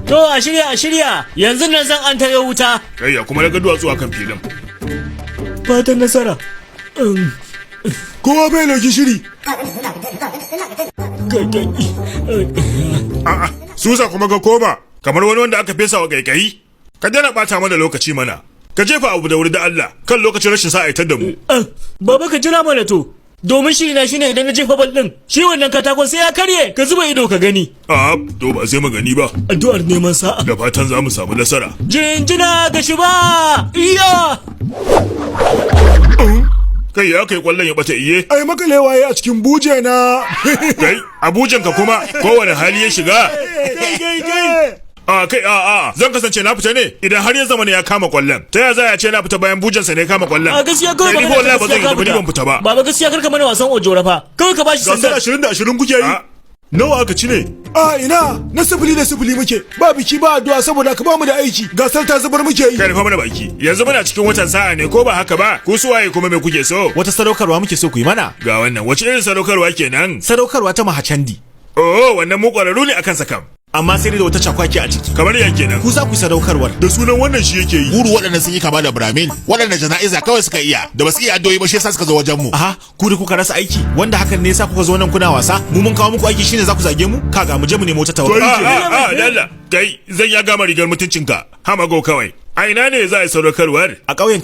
To a shirya yanzu nan zan an tayo wuta. Kai ya kuma daga duwatsu akan filin. Fatan nasara. Kowa bai lauki shiri. A'a, Susa kuma ga koma kamar wani wanda aka fesa wa kaikayi. Ka daina bata mana lokaci mana. Ka jefa abu da wuri da Allah kan lokacin rashin sa'a ita da mu. Baba ka jira mana to. Domin shi na shine idan na jefa bal din. Shi wannan katakon sai ya karye. Ka zuba ido ka gani. To ba sai mu gani ba. Addu'ar neman sa'a. Da fatan za mu samu nasara. Jinjina ga shi ba. Iya. Kai ya kai kwallon ya bata iye. Ai makalewa ya a cikin buje na. Kai, a bujenka kuma kowane hali ya shiga. Kai zan kasance na fita ne idan har ya zama ne ya kama kwallon. Ta ya za ya ce na fita bayan bujensa ne ya kama kwallon? Gaskiya kawai ba. Kai wallahi ba zan yi ban fita ba. Baba gaskiya karka mana wasan ojora fa. Kawai ka bashi sanda. Gasar 20 da 20 kuke yi. Nawa aka ci ne? Ina na 0 da 0 muke. Ba biki ba addu'a saboda ka ba mu da aiki. Gasar ta zubar muke yi. Kai fa mana baki. Yanzu muna cikin watan sa'a ne ko ba haka ba? Ku suwaye kuma me kuke so? Wata sadaukarwa muke so ku yi mana. Ga wannan wace irin sadaukarwa kenan? Sadaukarwa ta mahacandi. Wannan mu kwararru ne akan sa kam. Amma sai da wata cakwaki a ciki. Kamar ya kenan. Ku za ku yi sadaukarwar. Da sunan wannan shi yake yi. Guru waɗannan sun yi kama da Brahmin. Waɗanda jana'iza kawai suka iya. Da basu iya addu'o'i ba shi yasa suka zo wajen mu. Ku da kuka rasa aiki. Wanda hakan ne yasa kuka zo nan kuna wasa. Mu mun kawo muku aiki shine za ku zage mu? Kaga mu je mu nemo ta tawaga. Lalla. Kai zan ya gama rigar mutuncinka. Hamago kawai. A ina ne za a yi sadaukarwar? A ƙauyen